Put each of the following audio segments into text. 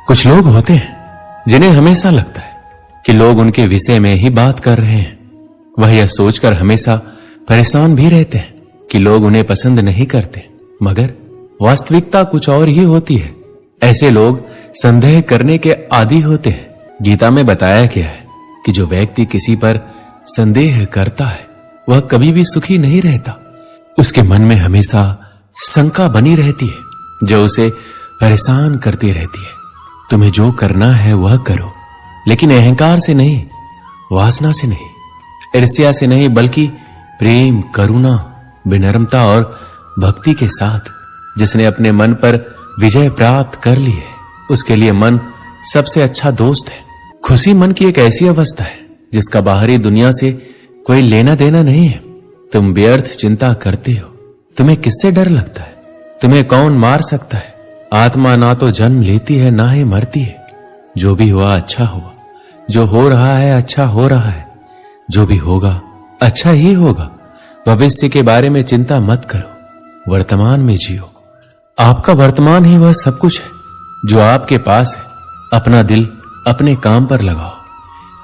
कुछ लोग होते हैं जिन्हें हमेशा लगता है कि लोग उनके विषय में ही बात कर रहे हैं। वह यह सोचकर हमेशा परेशान भी रहते हैं कि लोग उन्हें पसंद नहीं करते, मगर वास्तविकता कुछ और ही होती है। ऐसे लोग संदेह करने के आदी होते हैं। गीता में बताया गया है कि जो व्यक्ति किसी पर संदेह करता है वह कभी भी सुखी नहीं रहता। उसके मन में हमेशा शंका बनी रहती है जो उसे परेशान करती रहती है। तुम्हें जो करना है वह करो, लेकिन अहंकार से नहीं, वासना से नहीं, ईर्ष्या से नहीं, बल्कि प्रेम, करुणा, विनम्रता और भक्ति के साथ। जिसने अपने मन पर विजय प्राप्त कर ली है उसके लिए मन सबसे अच्छा दोस्त है। खुशी मन की एक ऐसी अवस्था है जिसका बाहरी दुनिया से कोई लेना देना नहीं है। तुम व्यर्थ चिंता करते हो। तुम्हें किससे डर लगता है? तुम्हें कौन मार सकता है? आत्मा ना तो जन्म लेती है ना ही मरती है। जो भी हुआ अच्छा हुआ, जो हो रहा है अच्छा हो रहा है, जो भी होगा अच्छा ही होगा। भविष्य के बारे में चिंता मत करो, वर्तमान में जियो। आपका वर्तमान ही वह सब कुछ है जो आपके पास है। अपना दिल अपने काम पर लगाओ,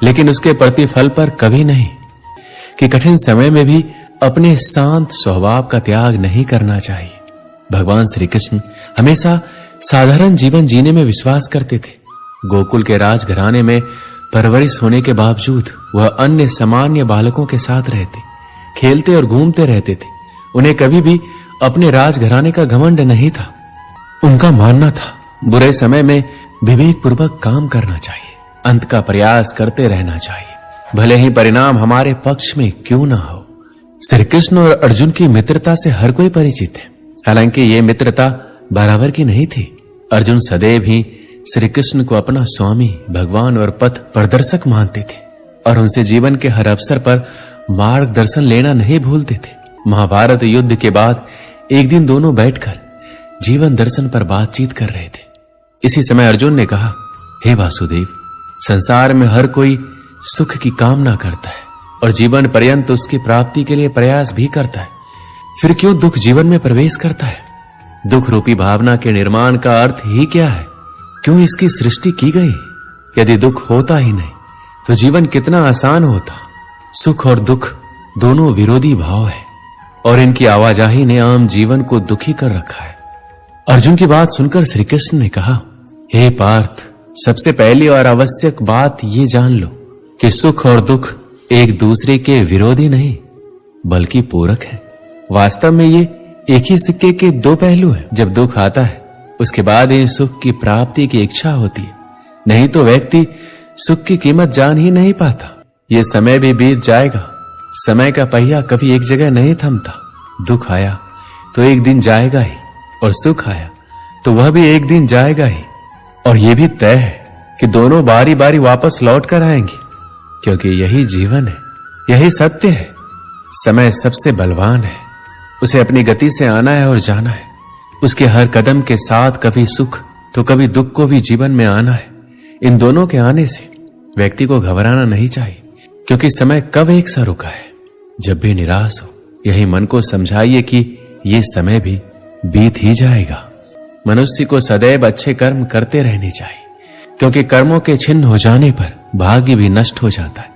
लेकिन उसके प्रतिफल पर कभी नहीं। कि कठिन समय में भी अपने शांत स्वभाव का त्याग नहीं करना चाहिए। भगवान श्री कृष्ण हमेशा साधारण जीवन जीने में विश्वास करते थे। गोकुल के राजघराने में परवरिश होने के बावजूद वह अन्य सामान्य बालकों के साथ रहते, खेलते और घूमते रहते थे। उन्हें कभी भी अपने राजघराने का घमंड नहीं था। उनका मानना था बुरे समय में विवेक पूर्वक काम करना चाहिए, अंत का प्रयास करते रहना चाहिए, भले ही परिणाम हमारे पक्ष में क्यों ना हो। श्री कृष्ण और अर्जुन की मित्रता से हर कोई परिचित है। हालांकि ये मित्रता बराबर की नहीं थी। अर्जुन सदैव ही श्री कृष्ण को अपना स्वामी, भगवान और पथ प्रदर्शक मानते थे और उनसे जीवन के हर अवसर पर मार्गदर्शन लेना नहीं भूलते थे। महाभारत युद्ध के बाद एक दिन दोनों बैठकर जीवन दर्शन पर बातचीत कर रहे थे। इसी समय अर्जुन ने कहा, हे वासुदेव, संसार में हर कोई सुख की कामना करता है और जीवन पर्यंत उसकी प्राप्ति के लिए प्रयास भी करता है। फिर क्यों दुख जीवन में प्रवेश करता है? दुख रूपी भावना के निर्माण का अर्थ ही क्या है? क्यों इसकी सृष्टि की गई? यदि दुख होता ही नहीं तो जीवन कितना आसान होता। सुख और दुख दोनों विरोधी भाव है और इनकी आवाजाही ने आम जीवन को दुखी कर रखा है। अर्जुन की बात सुनकर श्री कृष्ण ने कहा, हे पार्थ, सबसे पहली और आवश्यक बात ये जान लो कि सुख और दुख एक दूसरे के विरोधी नहीं बल्कि पूरक है। वास्तव में ये एक ही सिक्के के दो पहलू हैं। जब दुख आता है उसके बाद ही सुख की प्राप्ति की इच्छा होती है, नहीं तो व्यक्ति सुख की कीमत जान ही नहीं पाता। ये समय भी बीत जाएगा। समय का पहिया कभी एक जगह नहीं थमता। दुख आया तो एक दिन जाएगा ही और सुख आया तो वह भी एक दिन जाएगा ही। और यह भी तय है कि दोनों बारी बारी वापस लौट कर आएंगे, क्योंकि यही जीवन है, यही सत्य है। समय सबसे बलवान है, उसे अपनी गति से आना है और जाना है। उसके हर कदम के साथ कभी सुख तो कभी दुख को भी जीवन में आना है। इन दोनों के आने से व्यक्ति को घबराना नहीं चाहिए, क्योंकि समय कब एक सा रुका है। जब भी निराश हो यही मन को समझाइए कि ये समय भी बीत ही जाएगा। मनुष्य को सदैव अच्छे कर्म करते रहने चाहिए, क्योंकि कर्मों के छिन्न हो जाने पर भाग्य भी नष्ट हो जाता है।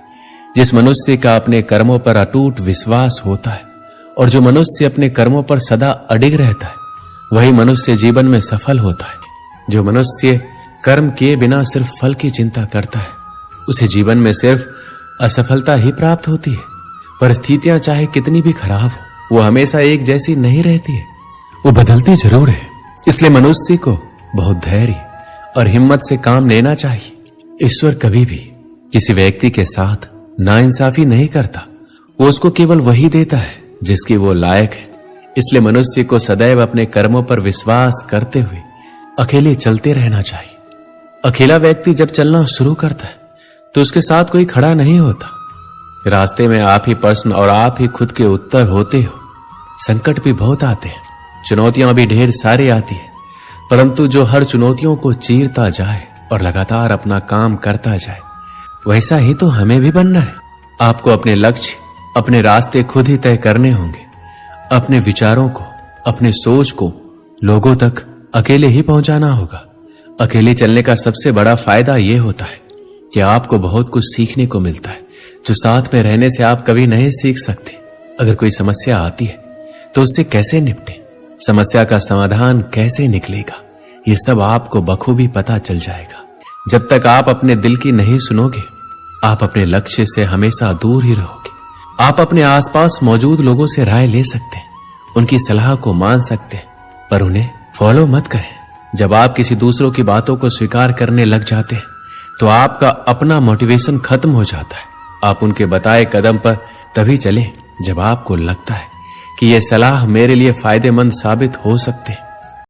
जिस मनुष्य का अपने कर्मों पर अटूट विश्वास होता है और जो मनुष्य अपने कर्मों पर सदा अडिग रहता है वही मनुष्य जीवन में सफल होता है। जो मनुष्य कर्म किए बिना सिर्फ फल की चिंता करता है उसे जीवन में सिर्फ असफलता ही प्राप्त होती है। परिस्थितियां चाहे कितनी भी खराब हो वो हमेशा एक जैसी नहीं रहती है, वो बदलती जरूर है। इसलिए मनुष्य को बहुत धैर्य और हिम्मत से काम लेना चाहिए। ईश्वर कभी भी किसी व्यक्ति के साथ नाइंसाफी नहीं करता, वो उसको केवल वही देता है जिसकी वो लायक है। इसलिए मनुष्य को सदैव अपने कर्मों पर विश्वास करते हुए अकेले चलते रहना चाहिए। अकेला व्यक्ति जब चलना शुरू करता है तो उसके साथ कोई खड़ा नहीं होता। रास्ते में आप ही प्रश्न और आप ही खुद के उत्तर होते हो। संकट भी बहुत आते हैं, चुनौतियां भी ढेर सारी आती है, परंतु जो हर चुनौतियों को चीरता जाए और लगातार अपना काम करता जाए वैसा ही तो हमें भी बनना है। आपको अपने लक्ष्य, अपने रास्ते खुद ही तय करने होंगे। अपने विचारों को, अपने सोच को लोगों तक अकेले ही पहुंचाना होगा। अकेले चलने का सबसे बड़ा फायदा यह होता है कि आपको बहुत कुछ सीखने को मिलता है, जो साथ में रहने से आप कभी नहीं सीख सकते। अगर कोई समस्या आती है तो उससे कैसे निपटे, समस्या का समाधान कैसे निकलेगा, ये सब आपको बखूबी पता चल जाएगा। जब तक आप अपने दिल की नहीं सुनोगे, आप अपने लक्ष्य से हमेशा दूर ही रहोगे। आप अपने आसपास मौजूद लोगों से राय ले सकते हैं, उनकी सलाह को मान सकते हैं, पर उन्हें फॉलो मत करें। जब आप किसी दूसरों की बातों को स्वीकार करने लग जाते हैं तो आपका अपना मोटिवेशन खत्म हो जाता है। आप उनके बताए कदम पर तभी चलें जब आपको लगता है कि यह सलाह मेरे लिए फायदेमंद साबित हो सकते हैं।